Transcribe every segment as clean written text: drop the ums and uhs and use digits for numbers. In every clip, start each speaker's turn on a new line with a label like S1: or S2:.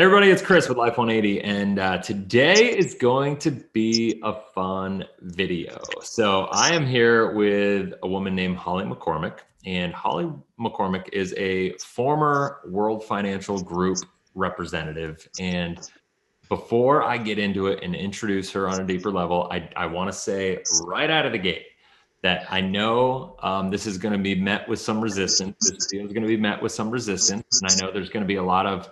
S1: Hey everybody, it's Chris with Life 180, and today is going to be a fun video. So I am here with a woman named Holli McCormick, and Holli McCormick is a former World Financial Group representative. And before I get into it and introduce her on a deeper level, I want to say right out of the gate that I know this is going to be met with some resistance. This video is going to be met with some resistance, and I know there's going to be a lot of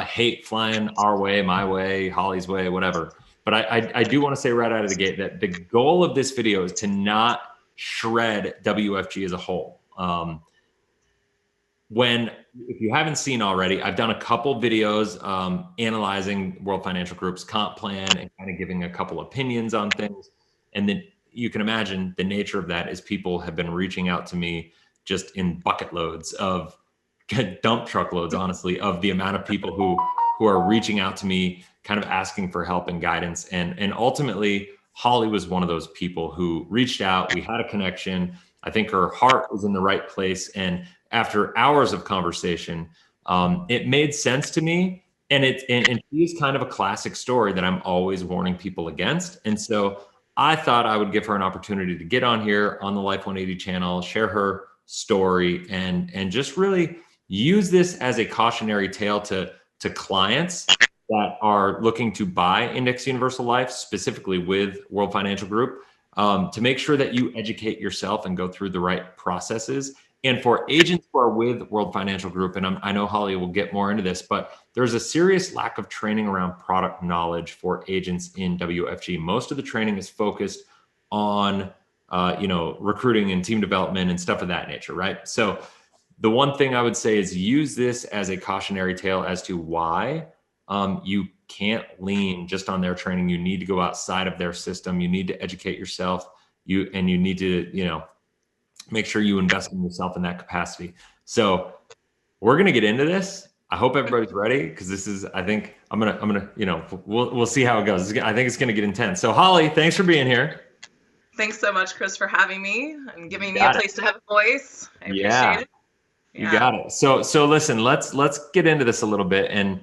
S1: hate flying our way, my way, Holli's way, whatever. But I do want to say right out of the gate that the goal of this video is to not shred WFG as a whole. If you haven't seen already, I've done a couple videos analyzing World Financial Group's comp plan and kind of giving a couple opinions on things. And then you can imagine the nature of that is people have been reaching out to me just in bucket loads of dump truckloads, honestly, of the amount of people who are reaching out to me, kind of asking for help and guidance. And ultimately, Holli was one of those people who reached out. We had a connection. I think her heart was in the right place. And after hours of conversation, it made sense to me. And she is kind of a classic story that I'm always warning people against. And so I thought I would give her an opportunity to get on here on the Life 180 channel, share her story, and just really use this as a cautionary tale to clients that are looking to buy Index Universal Life, specifically with World Financial Group, to make sure that you educate yourself and go through the right processes. And for agents who are with World Financial Group, and I know Holli will get more into this, but there's a serious lack of training around product knowledge for agents in WFG. Most of the training is focused on recruiting and team development and stuff of that nature, right? So the one thing I would say is use this as a cautionary tale as to why you can't lean just on their training. You need to go outside of their system. You need to educate yourself. You need to, make sure you invest in yourself in that capacity. So we're going to get into this. I hope everybody's ready, because this is, I think I'm going to, we'll see how it goes. I think it's going to get intense. So Holli, thanks for being here.
S2: Thanks so much, Chris, for having me and giving me a place to have a voice. I appreciate it.
S1: You got it. So listen, let's get into this a little bit. And,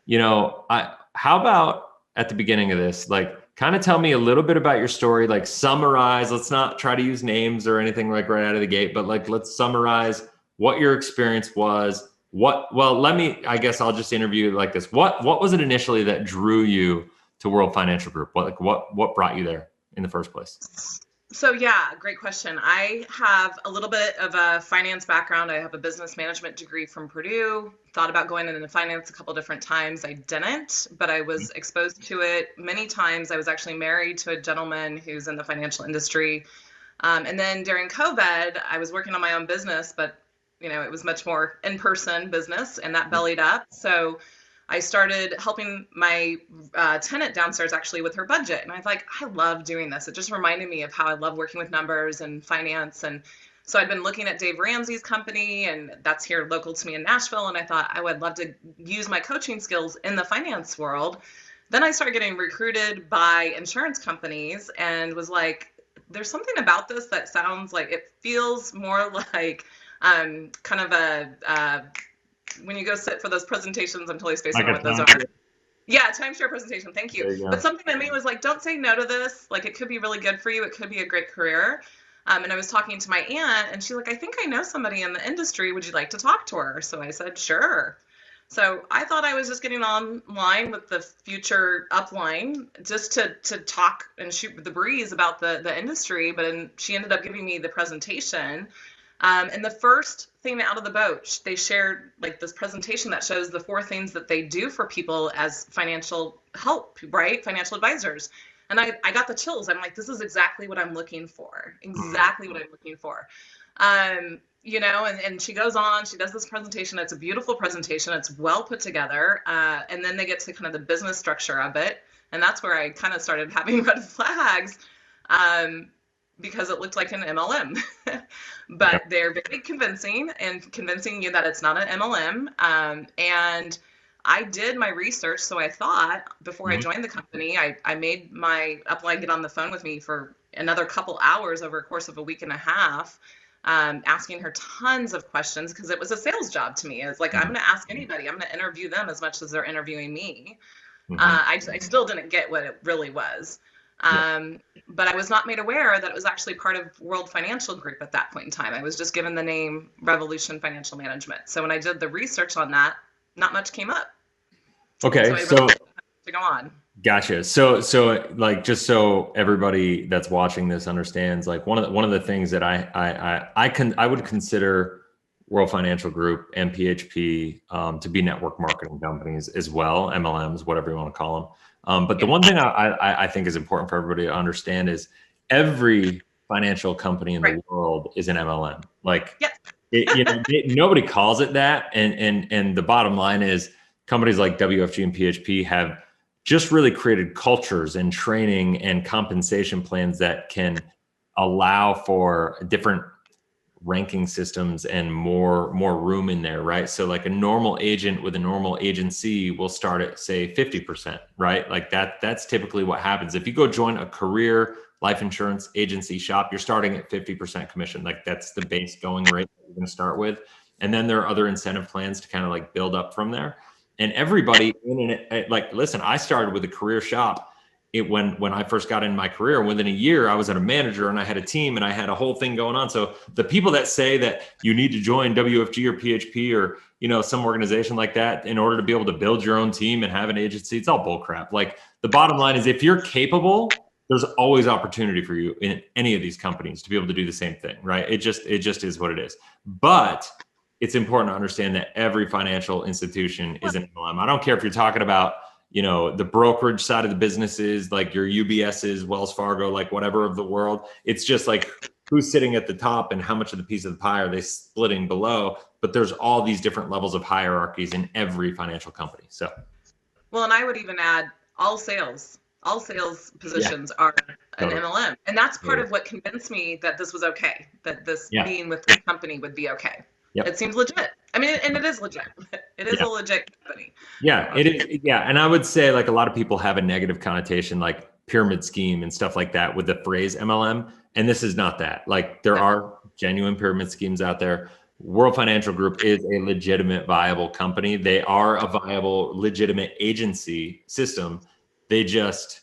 S1: how about at the beginning of this, kind of tell me a little bit about your story, summarize. Let's not try to use names or anything right out of the gate, but let's summarize what your experience was. I guess I'll just interview you like this. What was it initially that drew you to World Financial Group? What brought you there in the first place?
S2: So yeah, great question. I have a little bit of a finance background. I have a business management degree from Purdue. Thought about going into finance a couple different times. I didn't, but I was exposed to it many times. I was actually married to a gentleman who's in the financial industry. And then during COVID, I was working on my own business, but it was much more in-person business, and that bellied up. So I started helping my tenant downstairs actually with her budget. And I was like, I love doing this. It just reminded me of how I love working with numbers and finance. And so I'd been looking at Dave Ramsey's company, and that's here local to me in Nashville. And I thought I would love to use my coaching skills in the finance world. Then I started getting recruited by insurance companies and was like, there's something about this that sounds like, it feels more like kind of a, when you go sit for those presentations, I'm totally spacing on what those are. Yeah, timeshare presentation. Thank you. But something in me was like, don't say no to this. It could be really good for you. It could be a great career. And I was talking to my aunt, and she's like, I think I know somebody in the industry. Would you like to talk to her? So I said, sure. So I thought I was just getting online with the future upline just to talk and shoot the breeze about the industry. But she ended up giving me the presentation. And the first thing out of the boat, they shared this presentation that shows the 4 things that they do for people as financial help, right? Financial advisors. And I got the chills. I'm like, this is exactly what I'm looking for. Exactly what I'm looking for. And she goes on, she does this presentation. It's a beautiful presentation. It's well put together. And then they get to kind of the business structure of it. And that's where I kind of started having red flags. Because it looked like an MLM, but they're very convincing and convincing you that it's not an MLM. And I did my research. So I thought before I joined the company, I made my upline get on the phone with me for another couple hours over a course of a week and a half. asking her tons of questions because it was a sales job to me. It's like, I'm going to ask anybody. I'm going to interview them as much as they're interviewing me. I still didn't get what it really was. But I was not made aware that it was actually part of World Financial Group at that point in time. I was just given the name Revolution Financial Management. So when I did the research on that, not much came up.
S1: Okay.
S2: So to go on.
S1: Gotcha. So like, just so everybody that's watching this understands, like one of the things that I would consider World Financial Group and PHP to be network marketing companies as well, MLMs, whatever you want to call them. But the one thing I think is important for everybody to understand is every financial company in the world is an MLM. Like, nobody calls it that. And the bottom line is companies like WFG and PHP have just really created cultures and training and compensation plans that can allow for different ranking systems and more room in there, right? So like a normal agent with a normal agency will start at, say, 50%, right? Like that's typically what happens. If you go join a career life insurance agency shop, you're starting at 50% commission. Like that's the base going rate that you're going to start with. And then there are other incentive plans to kind of like build up from there. And everybody like, listen, I started with a career shop. When I first got in my career, within a year, I was a manager and I had a team and I had a whole thing going on. So the people that say that you need to join WFG or PHP or, some organization like that in order to be able to build your own team and have an agency, it's all bullcrap. Like the bottom line is if you're capable, there's always opportunity for you in any of these companies to be able to do the same thing, right? It just is what it is. But it's important to understand that every financial institution is an MLM. I don't care if you're talking about, the brokerage side of the businesses, like your UBS's, Wells Fargo, like whatever of the world. It's just like who's sitting at the top and how much of the piece of the pie are they splitting below? But there's all these different levels of hierarchies in every financial company. So,
S2: well, and I would even add all sales positions are an MLM. And that's part of what convinced me that this was okay, that this being with this company would be okay. Yep. It seems legit. I mean, and it is legit. It is a legit company.
S1: Yeah, it is. Yeah. And I would say like a lot of people have a negative connotation, like pyramid scheme and stuff like that with the phrase MLM. And this is not that. Like there are genuine pyramid schemes out there. World Financial Group is a legitimate, viable company. They are a viable, legitimate agency system. They just,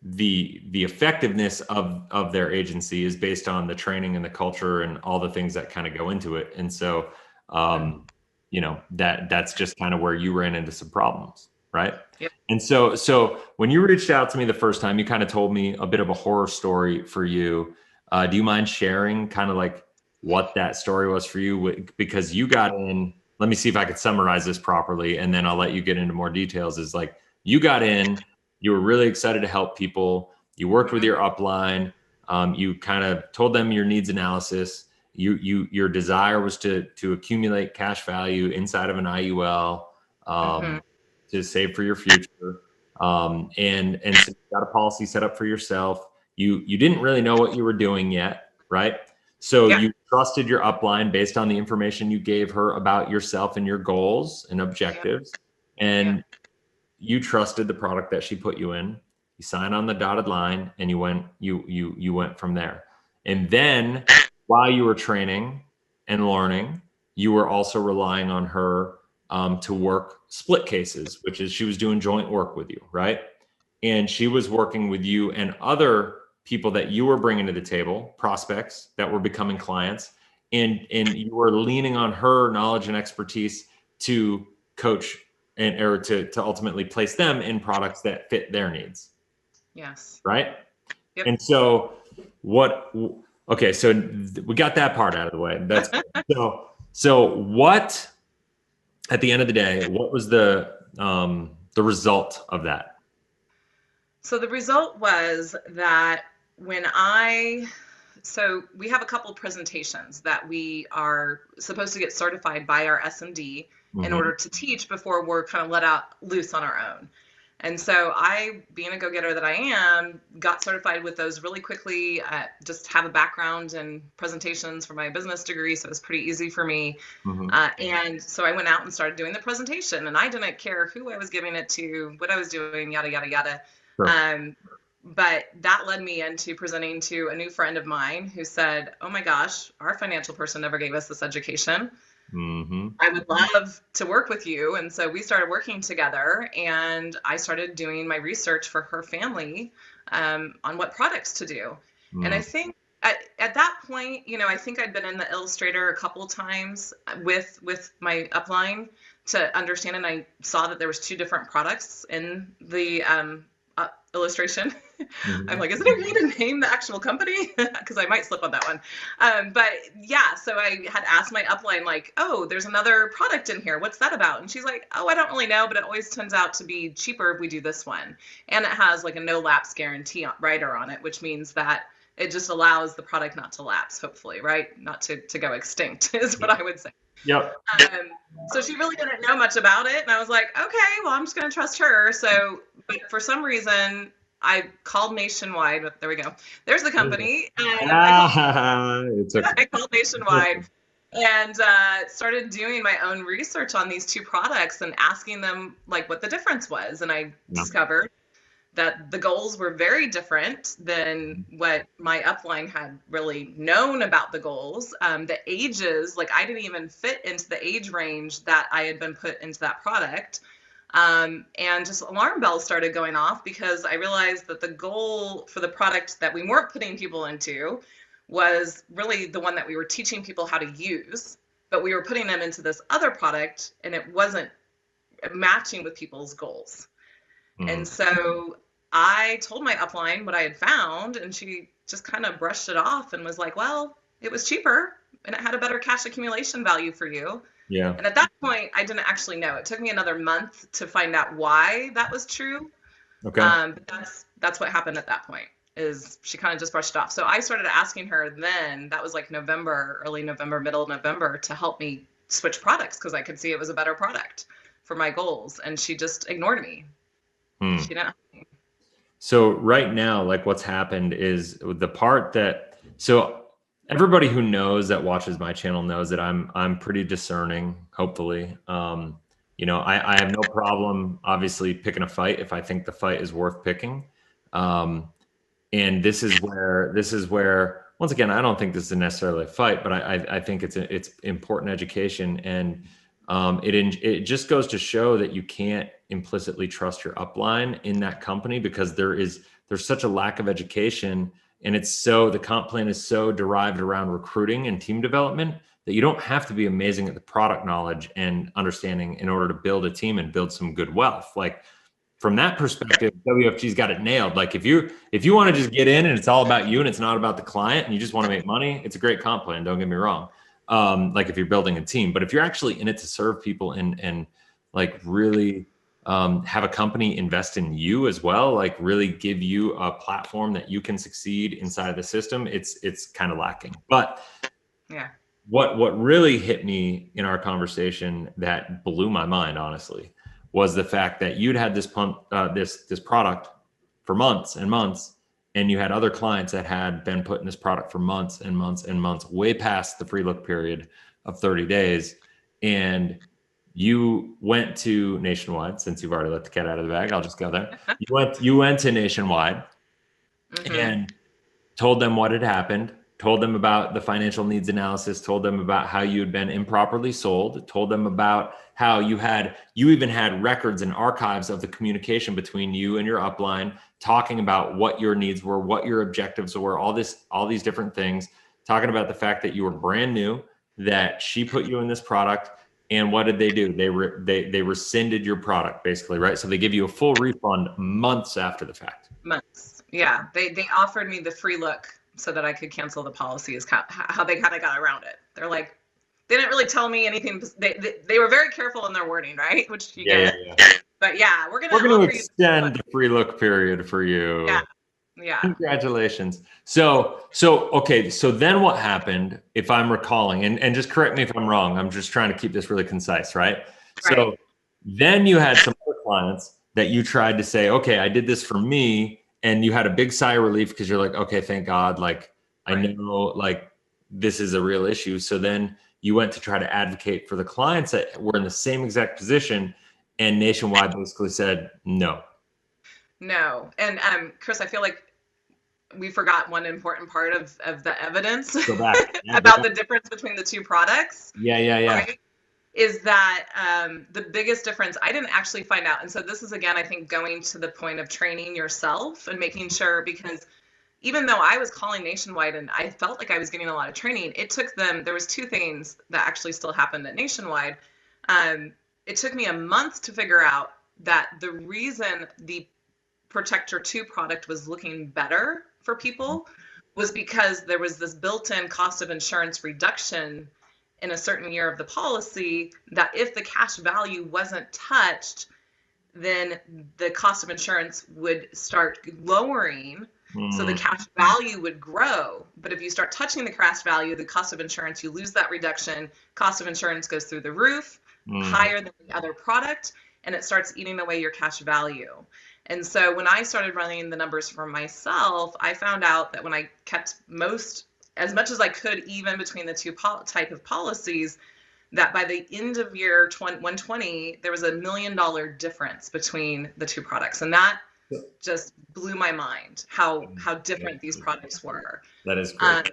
S1: the effectiveness of their agency is based on the training and the culture and all the things that kind of go into it. And so, that's just kind of where you ran into some problems, right?
S2: Yep.
S1: And so when you reached out to me the first time, you kind of told me a bit of a horror story for you. Do you mind sharing kind of like what that story was for you? Because you got in, let me see if I could summarize this properly, and then I'll let you get into more details. Is like, you got in, you were really excited to help people. You worked with your upline. You kind of told them your needs analysis. Your desire was to accumulate cash value inside of an IUL to save for your future. And so you got a policy set up for yourself. You didn't really know what you were doing yet, right? So you trusted your upline based on the information you gave her about yourself and your goals and objectives. And you trusted the product that she put you in. You signed on the dotted line and you went from there. And then while you were training and learning, you were also relying on her to work split cases, which is she was doing joint work with you, right? And she was working with you and other people that you were bringing to the table, prospects that were becoming clients, and you were leaning on her knowledge and expertise to coach or to ultimately place them in products that fit their needs.
S2: Yes.
S1: Right?
S2: Yep.
S1: And so okay, so we got that part out of the way. That's so what, at the end of the day, what was the result of that?
S2: So the result was that so we have a couple presentations that we are supposed to get certified by our SMD in order to teach before we're kind of let out loose on our own. And so I, being a go-getter that I am, got certified with those really quickly. Just have a background in presentations for my business degree, so it was pretty easy for me. And so I went out and started doing the presentation, and I didn't care who I was giving it to, what I was doing, yada, yada, yada. Sure. But that led me into presenting to a new friend of mine who said, "Oh my gosh, our financial person never gave us this education.
S1: Mm-hmm.
S2: I would love to work with you." And so we started working together, and I started doing my research for her family on what products to do. And I think at that point, I think I'd been in the Illustrator a couple times with my upline to understand, and I saw that there was two different products in the illustration. I'm
S1: Mm-hmm.
S2: like, is it okay to name the actual company? Because I might slip on that one. But yeah, so I had asked my upline, like, "Oh, there's another product in here. What's that about?" And she's like, "Oh, I don't really know, but it always turns out to be cheaper if we do this one. And it has like a no lapse guarantee rider on it, which means that it just allows the product not to lapse, hopefully, right? Not to go extinct is what I would say."
S1: Yep.
S2: So she really didn't know much about it. And I was like, okay, well, I'm just going to trust her. So, but for some reason, I called Nationwide. There we go. There's the company.
S1: It's okay.
S2: I called Nationwide and started doing my own research on these two products and asking them like what the difference was. And I discovered that the goals were very different than what my upline had really known about the goals. The ages, like I didn't even fit into the age range that I had been put into that product. And just alarm bells started going off because I realized that the goal for the product that we weren't putting people into was really the one that we were teaching people how to use, but we were putting them into this other product and it wasn't matching with people's goals. And so I told my upline what I had found, and she just kind of brushed it off and was like, "Well, it was cheaper and it had a better cash accumulation value for you."
S1: Yeah.
S2: And at that point, I didn't actually know. It took me another month to find out why that was true.
S1: Okay.
S2: But that's what happened at that point, is she kind of just brushed it off. So I started asking her then, that was like November, early November, middle of November, to help me switch products because I could see it was a better product for my goals. And she just ignored me. She didn't.
S1: So right now, like what's happened is the part that, so everybody who knows that watches my channel knows that I'm pretty discerning, hopefully. I have no problem obviously picking a fight if I think the fight is worth picking. And this is where once again, I don't think this is necessarily a fight, but I think it's important education. And it just goes to show that you can't implicitly trust your upline in that company because there's such a lack of education, and the comp plan is so derived around recruiting and team development that you don't have to be amazing at the product knowledge and understanding in order to build a team and build some good wealth. Like from that perspective, WFG's got it nailed. Like if you want to just get in and it's all about you and it's not about the client and you just want to make money, it's a great comp plan. Don't get me wrong. Like if you're building a team, but if you're actually in it to serve people and like really have a company invest in you as well, like really give you a platform that you can succeed inside of the system, it's kind of lacking. But
S2: yeah,
S1: what really hit me in our conversation that blew my mind, honestly, was the fact that you'd had this product for months and months, and you had other clients that had been putting this product for months and months and months, way past the free look period of 30 days. And you went to Nationwide, since you've already let the cat out of the bag, I'll just go there. You went to Nationwide and told them what had happened, told them about the financial needs analysis, told them about how you had been improperly sold, told them about how you even had records and archives of the communication between you and your upline, talking about what your needs were, what your objectives were, all these different things, talking about the fact that you were brand new, that she put you in this product. And what did they do? They rescinded your product, basically, right? So they give you a full refund months after the fact.
S2: Months. Yeah. They offered me the free look so that I could cancel the policy, is how they kind of got around it. They're like, they didn't really tell me anything. They were very careful in their wording, right? Which you get. Yeah. But yeah, we're gonna
S1: extend the free look period for you.
S2: Yeah. Yeah.
S1: Congratulations. So okay. So then what happened, if I'm recalling, and just correct me if I'm wrong, I'm just trying to keep this really concise, right? So then you had some other clients that you tried to say, okay, I did this for me. And you had a big sigh of relief because you're like, okay, thank God. Like, I know like this is a real issue. So then you went to try to advocate for the clients that were in the same exact position, and Nationwide basically said no.
S2: No. And Chris, I feel like we forgot one important part of the evidence
S1: Go back. Yeah, go
S2: about
S1: back.
S2: the difference between the two products,
S1: Yeah, yeah, yeah.
S2: right? Is that the biggest difference I didn't actually find out. And so this is, again, I think going to the point of training yourself and making sure, because even though I was calling Nationwide and I felt like I was getting a lot of training, it took them, there was two things that actually still happened at Nationwide. It took me a month to figure out that the reason the Protector 2 product was looking better for people was because there was this built-in cost of insurance reduction in a certain year of the policy, that if the cash value wasn't touched, then the cost of insurance would start lowering. So the cash value would grow. But if you start touching the cash value, the cost of insurance, you lose that reduction. Cost of insurance goes through the roof, higher than the other product, and it starts eating away your cash value. And so when I started running the numbers for myself, I found out that when I kept as much as I could, even between the two type of policies, that by the end of year 120, there was $1 million difference between the two products. And that just blew my mind, how different these products were.
S1: That is great.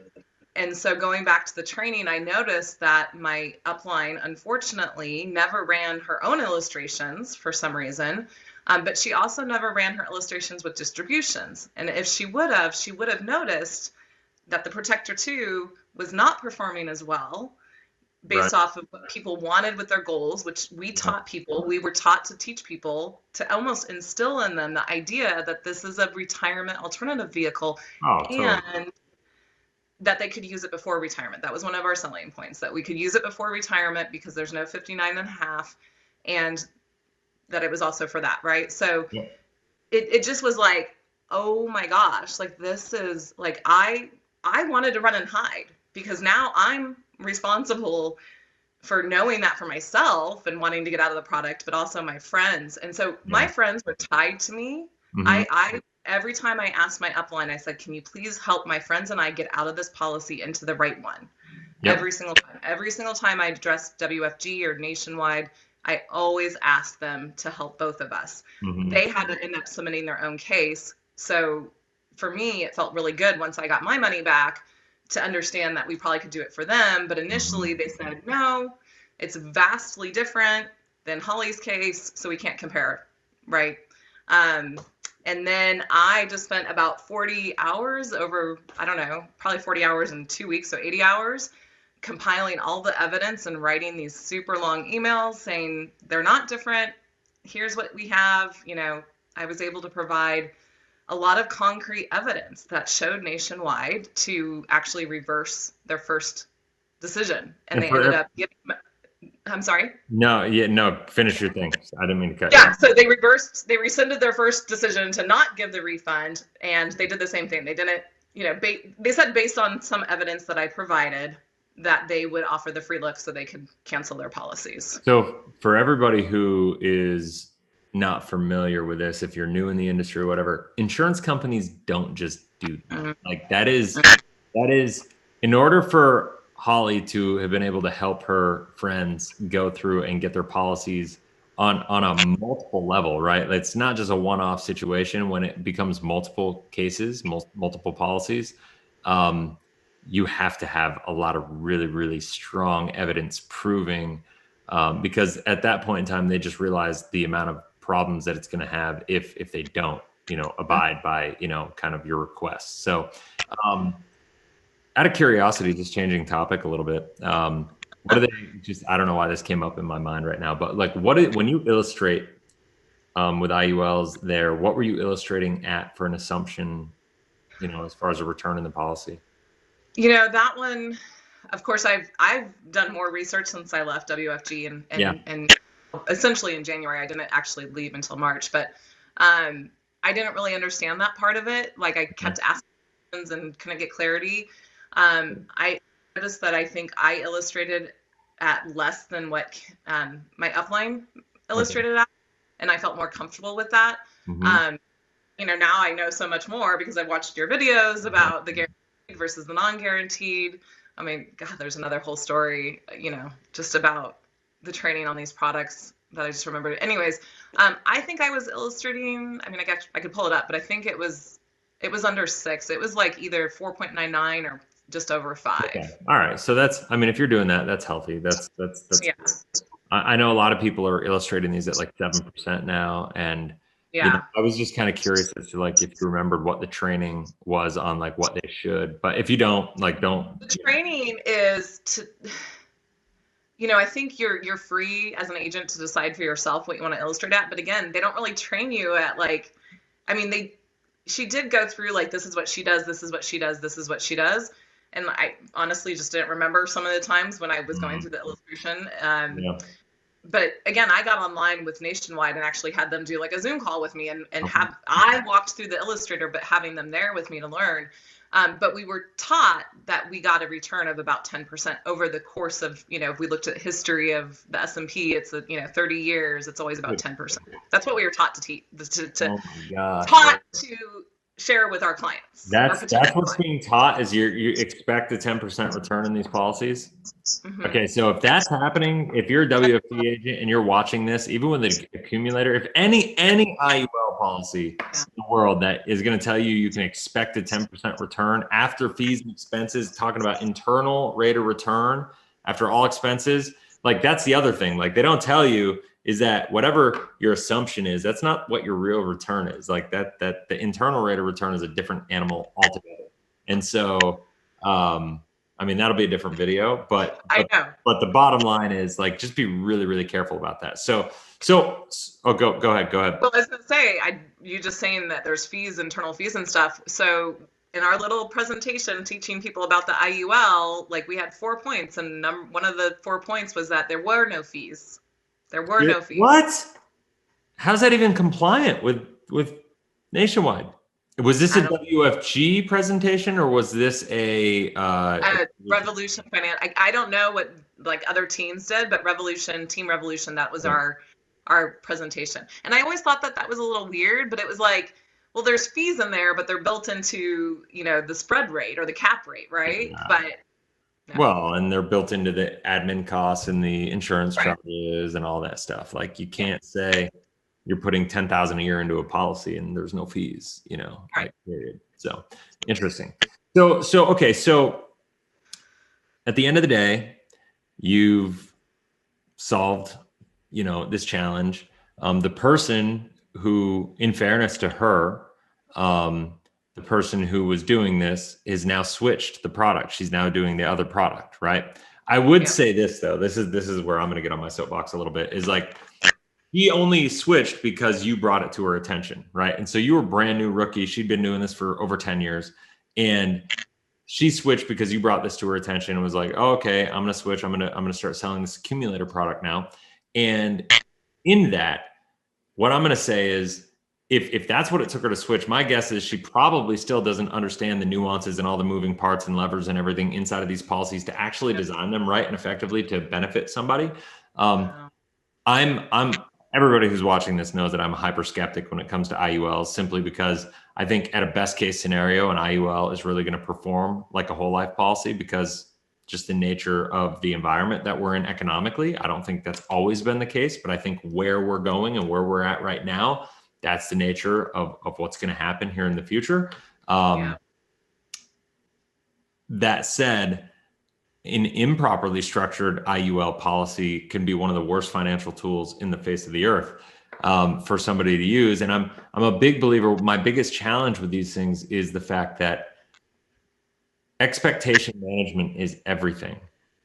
S2: And so going back to the training, I noticed that my upline, unfortunately, never ran her own illustrations for some reason. But she also never ran her illustrations with distributions. And if she would have noticed that the Protector 2 was not performing as well based off of what people wanted with their goals, which we taught people. We were taught to teach people to almost instill in them the idea that this is a retirement alternative vehicle, and that they could use it before retirement. That was one of our selling points, that we could use it before retirement because there's no 59 and a half, and that it was also for that, right? So it just was like, oh my gosh, like this is like, I wanted to run and hide, because now I'm responsible for knowing that for myself and wanting to get out of the product, but also my friends. And so my friends were tied to me. I every time I asked my upline, I said, can you please help my friends and I get out of this policy into the right one? Every single time I addressed WFG or Nationwide, I always asked them to help both of us. They had to end up submitting their own case. So for me, it felt really good once I got my money back to understand that we probably could do it for them. But initially they said, no, it's vastly different than Holli's case, so we can't compare, right? And then I just spent about 40 hours over, I don't know, probably 40 hours in 2 weeks, so 80 hours, compiling all the evidence and writing these super long emails saying they're not different. Here's what we have. You know, I was able to provide a lot of concrete evidence that showed Nationwide to actually reverse their first decision. And they ended up getting, I'm sorry?
S1: No, finish your thing. I didn't mean to cut you.
S2: Yeah, so they rescinded their first decision to not give the refund, and they did the same thing. They didn't, they said based on some evidence that I provided that they would offer the free look so they could cancel their policies.
S1: So for everybody who is not familiar with this, if you're new in the industry or whatever, insurance companies don't just do that. Like that is in order for Holly to have been able to help her friends go through and get their policies on a multiple level, right? It's not just a one-off situation. When it becomes multiple cases, multiple policies, you have to have a lot of really, really strong evidence proving, because at that point in time, they just realize the amount of problems that it's going to have if they don't, abide by, kind of your requests. So, out of curiosity, just changing topic a little bit, what are they I don't know why this came up in my mind right now, but like when you illustrate with IULs there, what were you illustrating at for an assumption, as far as a return in the policy?
S2: That one, of course, I've done more research since I left WFG and essentially in January. I didn't actually leave until March, but I didn't really understand that part of it. Like I kept asking questions and couldn't get clarity. I noticed that I think I illustrated at less than what my upline illustrated at, and I felt more comfortable with that. Now I know so much more because I've watched your videos about the guaranteed versus the non-guaranteed. I mean, God, there's another whole story, just about the training on these products that I just remembered. Anyways, I think I was illustrating. I mean, I could pull it up, but I think it was under 6. It was like either 4.99 or just over 5.
S1: Okay. All right. So that's, I mean, if you're doing that, that's healthy. That's
S2: Yeah.
S1: I know a lot of people are illustrating these at like 7% now. And, you know, I was just kind of curious as to like, if you remembered what the training was on like what they should, but if you don't, like, don't.
S2: The training is to, you know, I think you're free as an agent to decide for yourself what you want to illustrate at. But again, they don't really train you at like, I mean, she did go through like, this is what she does, this is what she does, this is what she does. And I honestly just didn't remember some of the times when I was going through the illustration. But again, I got online with Nationwide and actually had them do like a Zoom call with me and I walked through the illustrator, but having them there with me to learn. But we were taught that we got a return of about 10% over the course of, you know, if we looked at history of the S&P, it's, 30 years, it's always about 10%. That's what we were taught to teach, taught to share with our clients.
S1: That's what's being taught is you expect a 10% return in these policies. Mm-hmm. Okay, so if that's happening, if you're a WFG agent and you're watching this, even with an accumulator, if any IUL policy in the world that is going to tell you can expect a 10% return after fees and expenses, talking about internal rate of return after all expenses, like that's the other thing. Like they don't tell you is that whatever your assumption is, that's not what your real return is. Like that the internal rate of return is a different animal altogether. And so, I mean, that'll be a different video, but the bottom line is like, just be really, really careful about that. So, go ahead.
S2: Well, I was gonna say, you just saying that there's fees, internal fees and stuff. So in our little presentation teaching people about the IUL, like we had 4 points, and one of the 4 points was that there were no fees. There were no fees.
S1: What? How's that even compliant with Nationwide? Was this a WFG presentation or was this a
S2: Revolution Finance? I don't know what like other teams did, but Team Revolution, that was our presentation. And I always thought that was a little weird, but it was like, well, there's fees in there, but they're built into, the spread rate or the cap rate, right? Yeah. But
S1: well, and they're built into the admin costs and the insurance charges and all that stuff. Like you can't say you're putting $10,000 a year into a policy and there's no fees, like period. So interesting. So okay. So at the end of the day, you've solved, this challenge. The person who, in fairness to her, the person who was doing this is now switched the product. She's now doing the other product, right? I would say this though. This is where I'm going to get on my soapbox a little bit. Is like he only switched because you brought it to her attention, right? And so you were brand new rookie. She'd been doing this for over 10 years, and she switched because you brought this to her attention and was like, "Oh, okay, I'm going to switch. I'm going to start selling this accumulator product now." And in that, what I'm going to say is, if that's what it took her to switch, my guess is she probably still doesn't understand the nuances and all the moving parts and levers and everything inside of these policies to actually design them right and effectively to benefit somebody. Everybody who's watching this knows that I'm a hyper skeptic when it comes to IULs, simply because I think at a best case scenario, an IUL is really going to perform like a whole life policy because just the nature of the environment that we're in economically. I don't think that's always been the case, but I think where we're going and where we're at right now, that's the nature of what's going to happen here in the future. That said, an improperly structured IUL policy can be one of the worst financial tools in the face of the earth for somebody to use. And I'm a big believer. My biggest challenge with these things is the fact that expectation management is everything.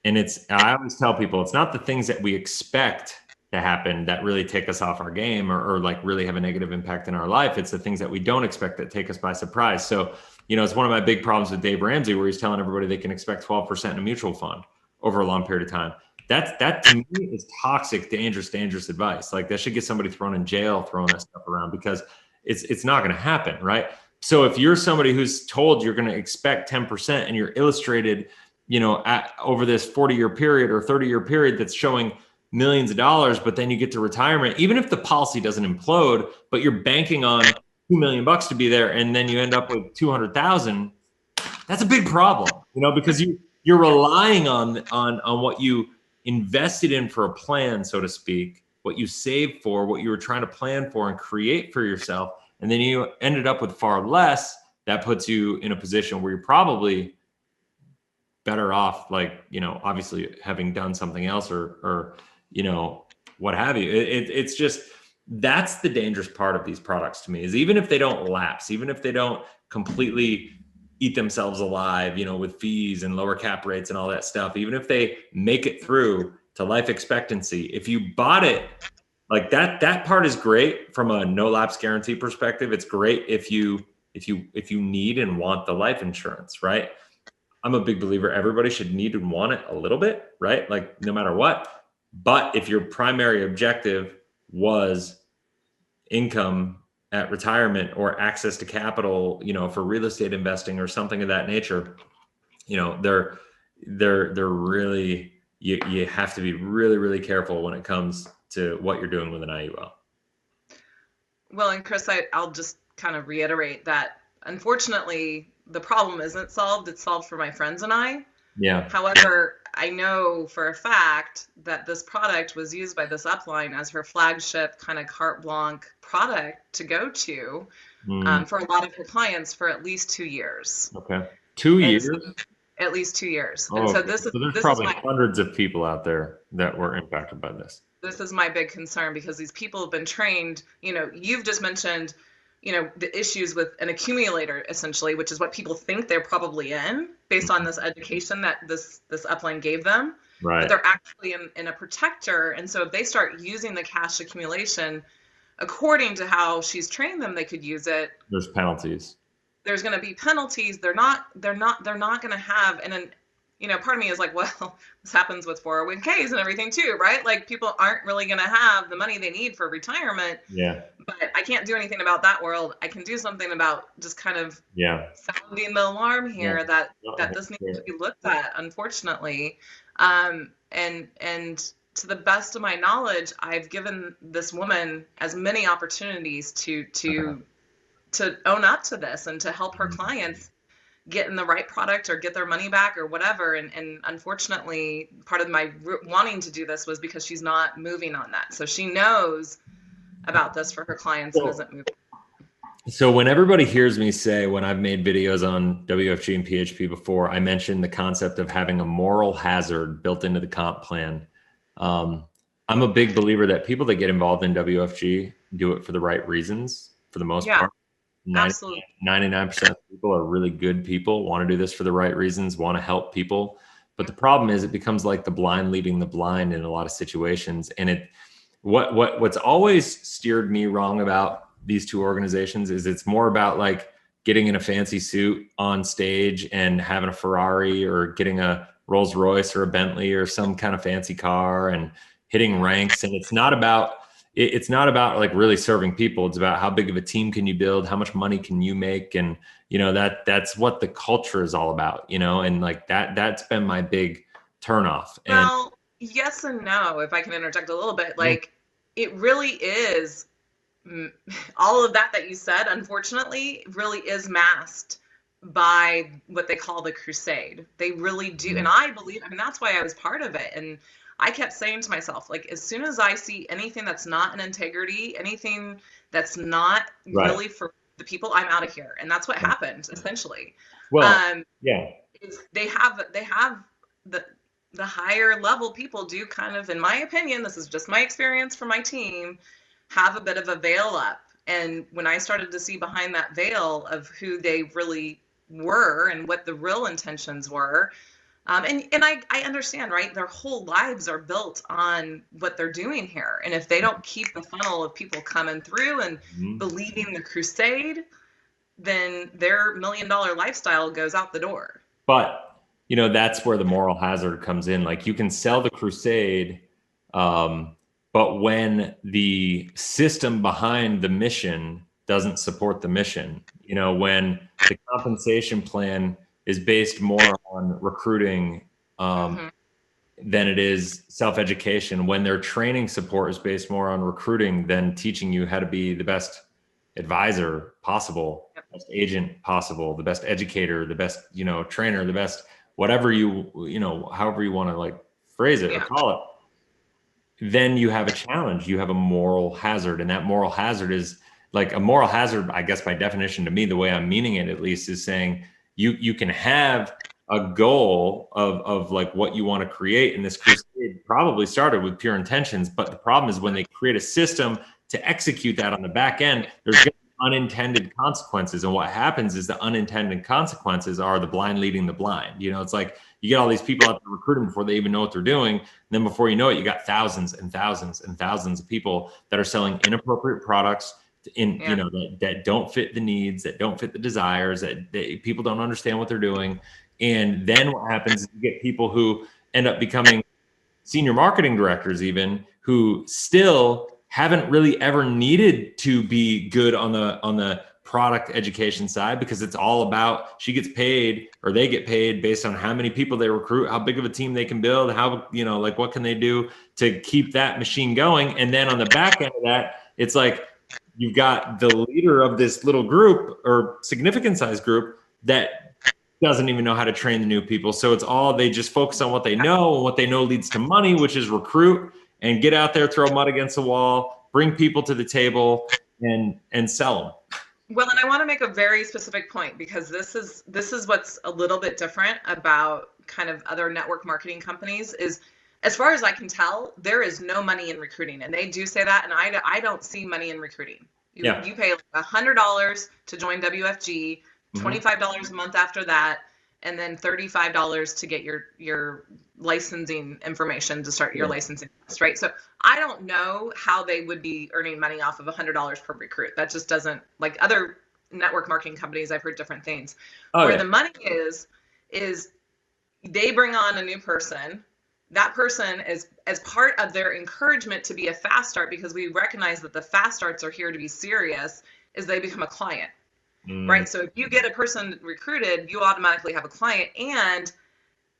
S1: And I always tell people, it's not the things that we expect to happen that really take us off our game or like really have a negative impact in our life. It's the things that we don't expect that take us by surprise. So, it's one of my big problems with Dave Ramsey, where he's telling everybody they can expect 12% in a mutual fund over a long period of time. That to me is toxic, dangerous advice. Like that should get somebody thrown in jail, throwing that stuff around, because it's not going to happen. Right. So if you're somebody who's told you're going to expect 10% and you're illustrated, over this 40-year period or 30-year period that's showing millions of dollars, but then you get to retirement, even if the policy doesn't implode, but you're banking on $2 million to be there, and then you end up with 200,000, that's a big problem, because you're relying on what you invested in for a plan, so to speak, what you saved for, what you were trying to plan for and create for yourself, and then you ended up with far less, that puts you in a position where you're probably better off, like, you know, obviously having done something else or you know, what have you. It's just, that's the dangerous part of these products to me, is even if they don't lapse, even if they don't completely eat themselves alive, you know, with fees and lower cap rates and all that stuff, even if they make it through to life expectancy, if you bought it like that part is great from a no lapse guarantee perspective. It's great if you need and want the life insurance, right? I'm a big believer everybody should need and want it a little bit, right? Like no matter what. But if your primary objective was income at retirement or access to capital, you know, for real estate investing or something of that nature, you know, they're really, you have to be really, really careful when it comes to what you're doing with an IUL.
S2: Well, and Chris, I'll just kind of reiterate that unfortunately, the problem isn't solved. It's solved for my friends and I.
S1: Yeah.
S2: However, I know for a fact that this product was used by this upline as her flagship kind of carte blanche product to go to for a lot of her clients for at least 2 years.
S1: Okay. 2 years?
S2: At least 2 years.
S1: Oh,
S2: and so
S1: there's probably hundreds of people out there that were impacted by this.
S2: This is my big concern, because these people have been trained, you know, you've just mentioned, you know, the issues with an accumulator, essentially, which is what people think they're probably in based on this education that this upline gave them.
S1: Right.
S2: But they're actually in a protector. And so if they start using the cash accumulation according to how she's trained them, they could use it.
S1: There's penalties.
S2: There's going to be penalties. They're not going to have, and then, you know, part of me is like, well, this happens with 401ks and everything too, right? Like people aren't really going to have the money they need for retirement.
S1: Yeah.
S2: But I can't do anything about that world. I can do something about just kind of sounding the alarm here that this needs to be looked at, unfortunately. And to the best of my knowledge, I've given this woman as many opportunities to own up to this and to help her clients get in the right product or get their money back or whatever. And unfortunately, part of my wanting to do this was because she's not moving on that. So she knows about this for her clients and isn't moving.
S1: So when everybody hears me say, when I've made videos on WFG and PHP before, I mentioned the concept of having a moral hazard built into the comp plan. I'm a big believer that people that get involved in WFG do it for the right reasons for the most part.
S2: Absolutely.
S1: 99% of people are really good people, want to do this for the right reasons, want to help people. But the problem is it becomes like the blind leading the blind in a lot of situations. And what's always steered me wrong about these two organizations is it's more about like getting in a fancy suit on stage and having a Ferrari or getting a Rolls Royce or a Bentley or some kind of fancy car and hitting ranks. And it's not about like really serving people. It's about how big of a team can you build? How much money can you make? And, you know, that's what the culture is all about, you know, and like that's been my big turnoff.
S2: Well, yes and no, if I can interject a little bit, like it really is all of that you said, unfortunately, really is masked by what they call the crusade. They really do. And I believe, I mean, that's why I was part of it. And I kept saying to myself, like, as soon as I see anything that's not an integrity, anything that's not really for the people, I'm out of here. And that's what happened, essentially.
S1: Well,
S2: they have the higher level people do kind of, in my opinion, this is just my experience for my team, have a bit of a veil up. And when I started to see behind that veil of who they really were and what the real intentions were, and I understand, right? Their whole lives are built on what they're doing here. And if they don't keep the funnel of people coming through and believing the crusade, then their $1 million lifestyle goes out the door.
S1: But, you know, that's where the moral hazard comes in. Like you can sell the crusade, but when the system behind the mission doesn't support the mission, you know, when the compensation plan is based more on recruiting than it is self-education, when their training support is based more on recruiting than teaching you how to be the best advisor possible, best agent possible, the best educator, the best, you know, trainer, the best, whatever you know, however you want to like phrase it or call it. then you have a challenge. You have a moral hazard, and that moral hazard is like a moral hazard, I guess by definition to me, the way I'm meaning it at least, is saying you can have a goal of like what you want to create. And this crusade probably started with pure intentions, but the problem is when they create a system to execute that on the back end, there's going to be unintended consequences. And what happens is the unintended consequences are the blind leading the blind. You know, it's like you get all these people out there recruiting before they even know what they're doing. And then before you know it, you got thousands and thousands and thousands of people that are selling inappropriate products you know, that don't fit the needs, that don't fit the desires, that people don't understand what they're doing. And then what happens is you get people who end up becoming senior marketing directors, even, who still haven't really ever needed to be good on the product education side, because it's all about, she gets paid or they get paid based on how many people they recruit, how big of a team they can build, how, you know, like what can they do to keep that machine going. And then on the back end of that, it's like you've got the leader of this little group or significant size group that doesn't even know how to train the new people. So it's all, they just focus on what they know, and what they know leads to money, which is recruit and get out there, throw mud against the wall, bring people to the table and sell them.
S2: Well, and I want to make a very specific point, because this is what's a little bit different about kind of other network marketing companies is, as far as I can tell, there is no money in recruiting. And they do say that, and I don't see money in recruiting. You pay like $100 to join WFG, $25 a month after that, and then $35 to get your licensing information to start your licensing list, right? So I don't know how they would be earning money off of $100 per recruit. That just doesn't, like other network marketing companies, I've heard different things. Where the money is they bring on a new person. That person is, as part of their encouragement to be a fast start, because we recognize that the fast starts are here to be serious, is they become a client. Right. So if you get a person recruited, you automatically have a client. And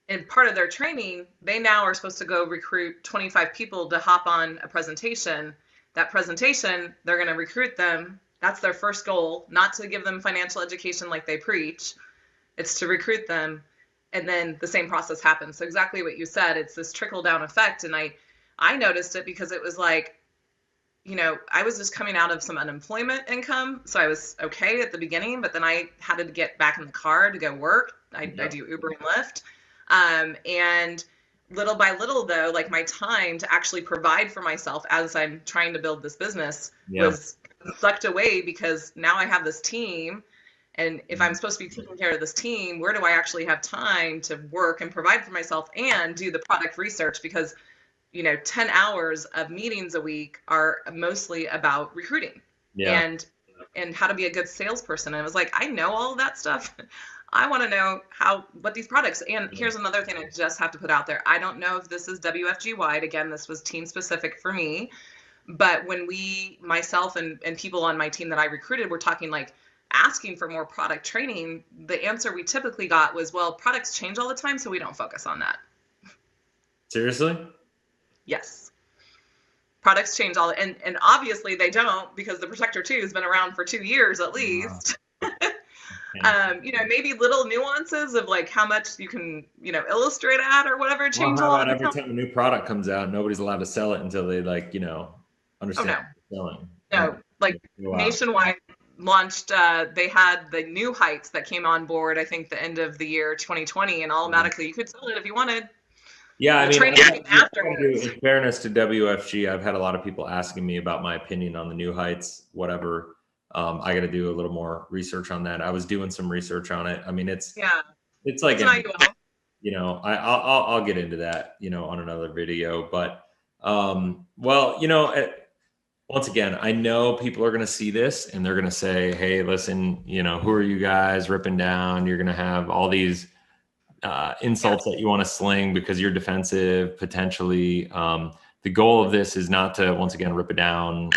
S2: in part of their training, they now are supposed to go recruit 25 people to hop on a presentation. That presentation, they're going to recruit them. That's their first goal, not to give them financial education like they preach. It's to recruit them. And then the same process happens. So exactly what you said, it's this trickle down effect. And I noticed it because it was like, you know, I was just coming out of some unemployment income. So I was okay at the beginning, but then I had to get back in the car to go work. I do Uber and Lyft. And little by little, though, like my time to actually provide for myself as I'm trying to build this business was sucked away, because now I have this team. And if I'm supposed to be taking care of this team, where do I actually have time to work and provide for myself and do the product research? Because, you know, 10 hours of meetings a week are mostly about recruiting and how to be a good salesperson. And I was like, I know all of that stuff. I want to know what these products, and here's another thing I just have to put out there. I don't know if this is WFG wide. Again, this was team specific for me. But when myself and people on my team that I recruited were talking, like asking for more product training, the answer we typically got was, well, products change all the time, so we don't focus on that.
S1: Seriously? Yes.
S2: Products change and obviously they don't, because the Protector 2 has been around for 2 years at least. You know, maybe little nuances of like how much you can, you know, illustrate at or whatever change.
S1: Well, how about every time a new product comes out, nobody's allowed to sell it until they, like, you know, understand selling.
S2: No, like Nationwide launched, they had the new heights that came on board, I think the end of the year 2020, and automatically you could sell it if you wanted.
S1: Yeah, I mean, in fairness to WFG, I've had a lot of people asking me about my opinion on the new heights, whatever. I got to do a little more research on that. I was doing some research on it. I mean, it's like, you know, I'll get into that, you know, on another video. But well, you know, once again, I know people are going to see this and they're going to say, hey, listen, you know, who are you guys ripping down? You're going to have all these insults that you want to sling because you're defensive potentially. The goal of this is not to, once again, rip it down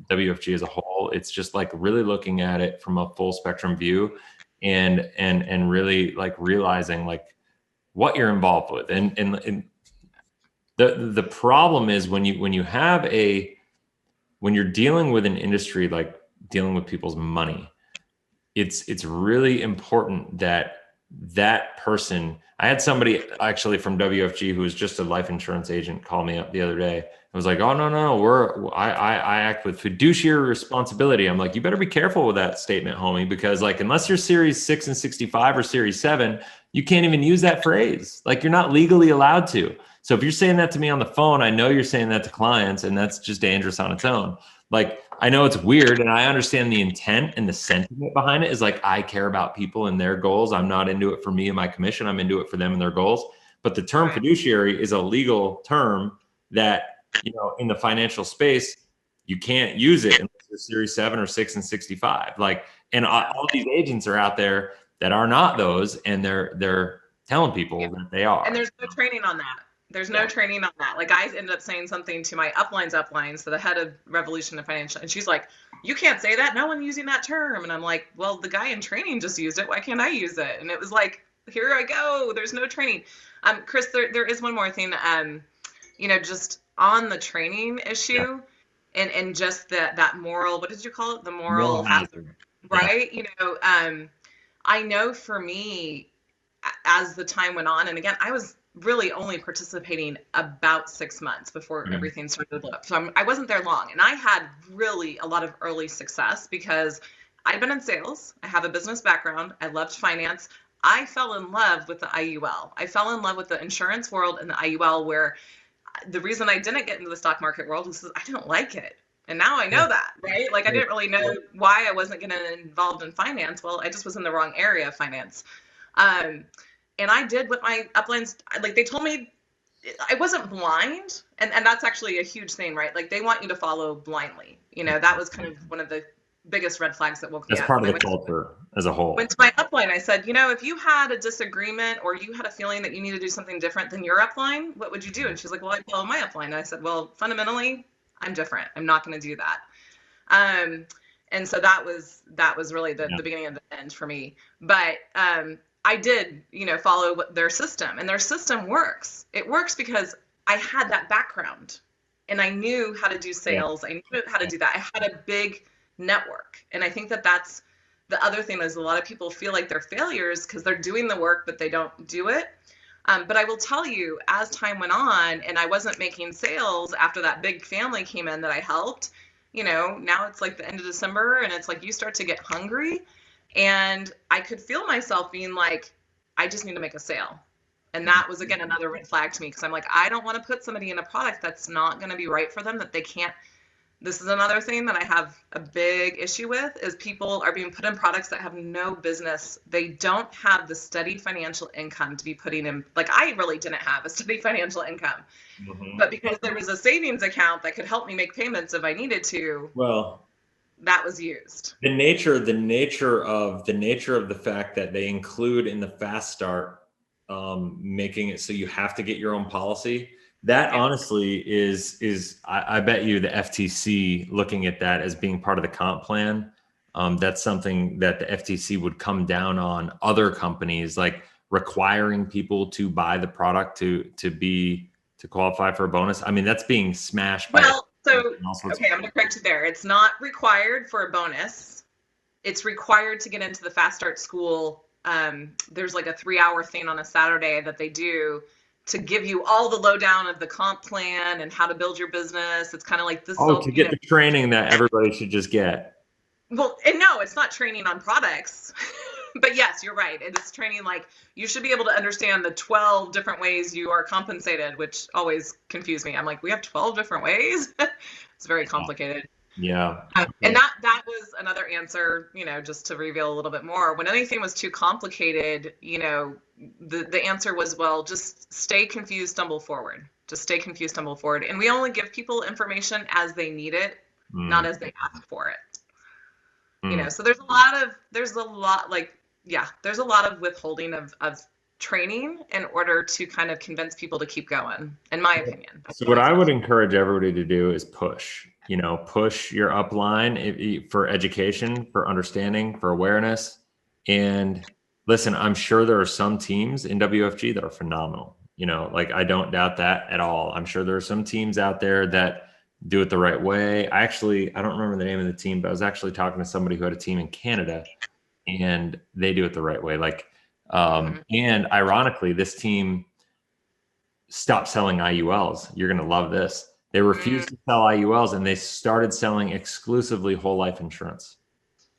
S1: WFG as a whole. It's just like really looking at it from a full spectrum view and really like realizing like what you're involved with. And the problem is when you're dealing with an industry, like dealing with people's money, it's really important that that person, I had somebody actually from WFG who was just a life insurance agent call me up the other day. I was like, oh, no, I act with fiduciary responsibility. I'm like, you better be careful with that statement, homie, because like, unless you're series 6 and 65 or series 7, you can't even use that phrase. Like, you're not legally allowed to. So if you're saying that to me on the phone, I know you're saying that to clients, and that's just dangerous on its own. Like, I know it's weird, and I understand the intent and the sentiment behind it is like, I care about people and their goals. I'm not into it for me and my commission. I'm into it for them and their goals. But the term fiduciary is a legal term that, you know, in the financial space, you can't use it unless you're series 7 or 6 and 65. Like, and all these agents are out there that are not those, and they're telling people that they are.
S2: And there's no training on that. There's no training on that. Like, I ended up saying something to my upline, so the head of Revolution and Financial, and she's like, you can't say that. No one using that term. And I'm like, well, the guy in training just used it. Why can't I use it? And it was like, here I go. There's no training. Chris, there is one more thing, you know, just on the training issue and just that moral, what did you call it? The moral hazard, right? You know, I know for me, as the time went on, and again, I was really only participating about 6 months before everything started to blow up. So I wasn't there long. And I had really a lot of early success because I'd been in sales. I have a business background. I loved finance. I fell in love with the IUL. I fell in love with the insurance world and the IUL, where the reason I didn't get into the stock market world was I didn't like it. And now I know that, right? Like, I didn't really know why I wasn't getting involved in finance. Well, I just was in the wrong area of finance. And I did what my uplines, like, they told me I wasn't blind. And that's actually a huge thing, right? Like, they want you to follow blindly. You know, that was kind of one of the biggest red flags that woke me up.
S1: That's part of the culture as a whole.
S2: Went to my upline. I said, you know, if you had a disagreement or you had a feeling that you need to do something different than your upline, what would you do? And she's like, well, I follow my upline. And I said, well, fundamentally, I'm different. I'm not going to do that. And so that was really the beginning of the end for me. But I did, you know, follow their system, and their system works. It works because I had that background and I knew how to do sales. I knew how to do that. I had a big network. And I think that that's the other thing is a lot of people feel like they're failures because they're doing the work, but they don't do it. But I will tell you, as time went on and I wasn't making sales after that big family came in that I helped, you know, now it's like the end of December and it's like you start to get hungry. And I could feel myself being like, I just need to make a sale. And that was, again, another red flag to me because I'm like, I don't want to put somebody in a product that's not going to be right for them, that they can't. This is another thing that I have a big issue with is people are being put in products that have no business. They don't have the steady financial income to be putting in. Like, I really didn't have a steady financial income, but because there was a savings account that could help me make payments if I needed to.
S1: Well,
S2: that was used.
S1: The nature of the fact that they include in the fast start, making it so you have to get your own policy. That honestly is I bet you the FTC looking at that as being part of the comp plan. That's something that the FTC would come down on other companies, like requiring people to buy the product to qualify for a bonus. I mean, that's being smashed by.
S2: So, okay, I'm going to correct you there. It's not required for a bonus. It's required to get into the Fast Start School. There's like a 3-hour thing on a Saturday that they do to give you all the lowdown of the comp plan and how to build your business. It's kind of like this.
S1: To get the training that everybody should just get.
S2: Well, and no, it's not training on products. But yes, you're right. It is training, like, you should be able to understand the 12 different ways you are compensated, which always confused me. I'm like, we have 12 different ways? It's very complicated.
S1: Yeah.
S2: And that was another answer, you know, just to reveal a little bit more. When anything was too complicated, you know, the answer was, well, just stay confused, stumble forward. Just stay confused, stumble forward. And we only give people information as they need it, not as they ask for it. You know, so there's a lot of withholding of training in order to kind of convince people to keep going, in my opinion.
S1: So what I would encourage everybody to do is push your upline for education, for understanding, for awareness. And listen, I'm sure there are some teams in WFG that are phenomenal. You know, like, I don't doubt that at all. I'm sure there are some teams out there that do it the right way. I don't remember the name of the team, but I was actually talking to somebody who had a team in Canada, and they do it the right way. Like, And ironically, this team stopped selling IULs. You're going to love this. They refused to sell IULs and they started selling exclusively whole life insurance.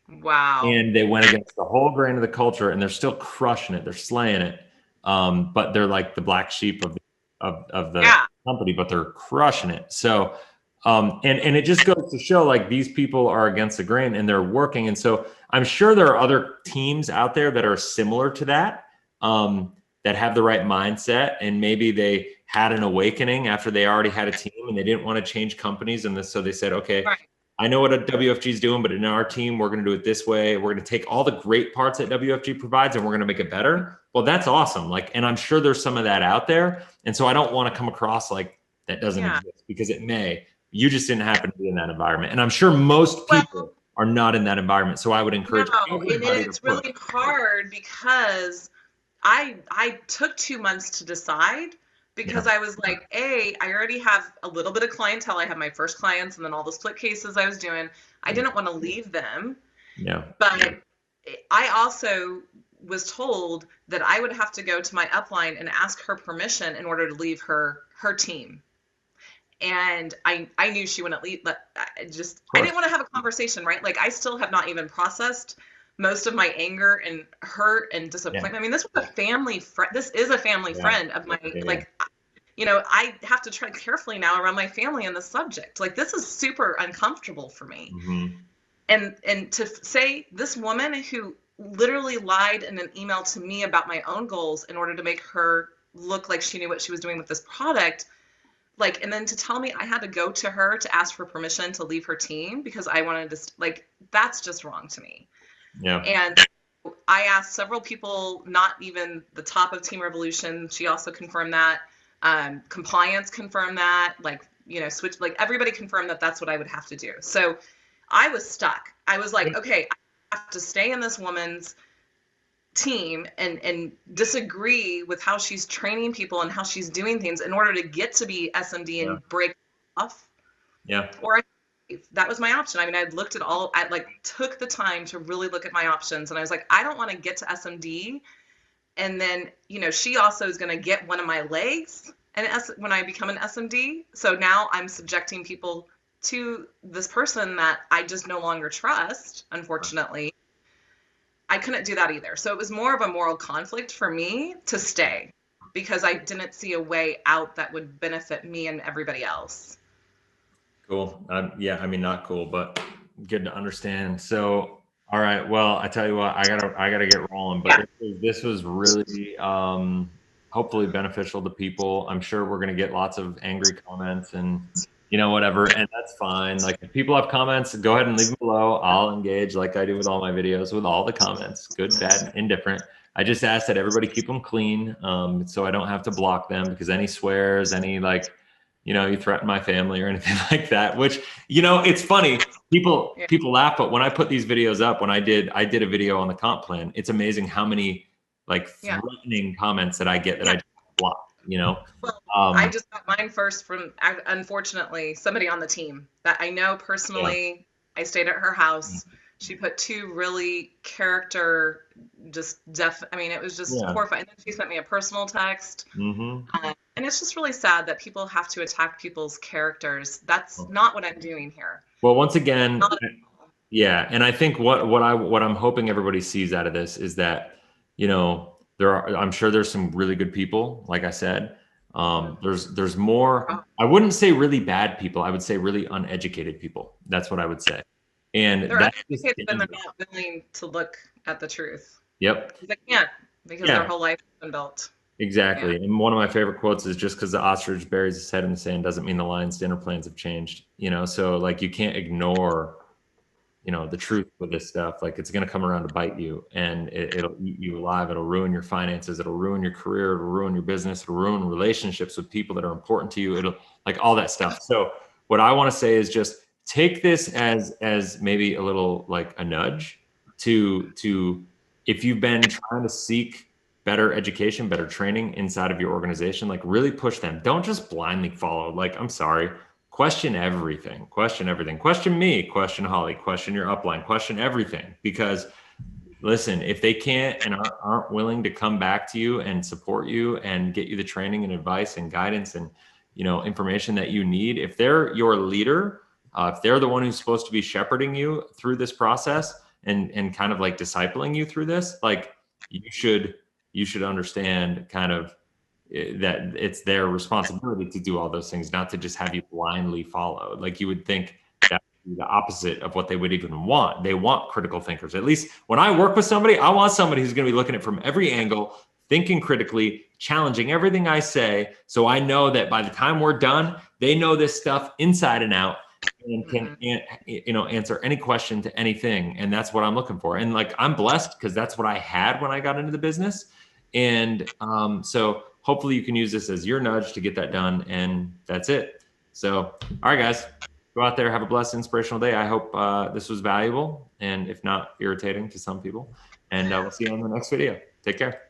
S2: Wow.
S1: And they went against the whole grain of the culture, and they're still crushing it. They're slaying it. But they're like the black sheep of the company, but they're crushing it. So, and it just goes to show, like, these people are against the grain and they're working. And so I'm sure there are other teams out there that are similar to that, that have the right mindset, and maybe they had an awakening after they already had a team and they didn't want to change companies. And so they said, okay, I know what a WFG is doing, but in our team, we're going to do it this way. We're going to take all the great parts that WFG provides and we're going to make it better. Well, that's awesome. Like, and I'm sure there's some of that out there. And so I don't want to come across like that doesn't exist, because it may. You just didn't happen to be in that environment. And I'm sure most people are not in that environment. So I would encourage everybody.
S2: And it's really hard because I took 2 months to decide, because I was like, I already have a little bit of clientele. I have my first clients and then all the split cases I was doing. I didn't want to leave them. But I also was told that I would have to go to my upline and ask her permission in order to leave her team. And I knew she wouldn't leave, but I didn't want to have a conversation, right? Like, I still have not even processed most of my anger and hurt and disappointment. I mean, this was a family friend. This is a family friend of mine. Like, you know, I have to tread carefully now around my family and the subject. Like, this is super uncomfortable for me. And to say this woman who literally lied in an email to me about my own goals in order to make her look like she knew what she was doing with this product, like, and then to tell me I had to go to her to ask for permission to leave her team because I wanted to, like, that's just wrong to me. And I asked several people, not even the top of Team Revolution. She also confirmed that. Compliance confirmed that. Like, you know, switch, like, everybody confirmed that that's what I would have to do. So I was stuck. I was like, okay, I have to stay in this woman's team and disagree with how she's training people and how she's doing things in order to get to be SMD and break off. Or that was my option. I mean, I'd looked at all, I like took the time to really look at my options, and I was like, I don't want to get to SMD. And then, you know, she also is going to get one of my legs and when I become an SMD. So now I'm subjecting people to this person that I just no longer trust, unfortunately. I couldn't do that either. So it was more of a moral conflict for me to stay, because I didn't see a way out that would benefit me and everybody else.
S1: Cool. Yeah, I mean, not cool, but good to understand. So, all right. Well, I tell you what, I gotta get rolling, but this was really, hopefully beneficial to people. I'm sure we're going to get lots of angry comments and, you know, whatever. And that's fine. Like, if people have comments, go ahead and leave them below. I'll engage like I do with all my videos with all the comments, good, bad, indifferent. I just ask that everybody keep them clean. So I don't have to block them, because any swears, any, like, you know, you threaten my family or anything like that, which, you know, it's funny. People laugh, but when I put these videos up, when I did a video on the comp plan, it's amazing how many, like, threatening comments that I get that I just block, you know?
S2: Well, I just got mine first from, unfortunately, somebody on the team that I know personally. I stayed at her house. She put two really character, I mean, it was just horrifying. And then she sent me a personal text. And it's just really sad that people have to attack people's characters. That's not what I'm doing here.
S1: Well, once again, and I think what I'm hoping everybody sees out of this is that, you know, I'm sure there's some really good people, like I said. There's more, I wouldn't say really bad people. I would say really uneducated people. That's what I would say. And
S2: they're uneducated and they're not willing to look at the truth.
S1: Yep.
S2: They can't, because their whole life has been built.
S1: Exactly. And one of my favorite quotes is, just because the ostrich buries his head in the sand doesn't mean the lion's dinner plans have changed. You know, so, like, you can't ignore, you know, the truth with this stuff. Like, it's going to come around to bite you, and it'll eat you alive. It'll ruin your finances. It'll ruin your career. It'll ruin your business. It'll ruin relationships with people that are important to you. It'll, like, all that stuff. So what I want to say is just take this as maybe a little, like, a nudge to if you've been trying to seek better education, better training inside of your organization, like, really push them. Don't just blindly follow. Like, I'm sorry, question everything. Question everything. Question me, question Holly, question your upline, question everything, because listen, if they can't and aren't willing to come back to you and support you and get you the training and advice and guidance and, you know, information that you need, if they're your leader, if they're the one who's supposed to be shepherding you through this process and kind of like discipling you through this, like you should understand kind of that it's their responsibility to do all those things, not to just have you blindly follow. Like you would think that would be the opposite of what they would even want. They want critical thinkers. At least when I work with somebody, I want somebody who's going to be looking at it from every angle, thinking critically, challenging everything I say. So I know that by the time we're done, they know this stuff inside and out and can, you know, answer any question to anything. And that's what I'm looking for. And like, I'm blessed because that's what I had when I got into the business. And so hopefully you can use this as your nudge to get that done. And that's it. So, all right, guys, go out there, have a blessed, inspirational day. I hope this was valuable and if not irritating to some people. And we'll see you on the next video. Take care.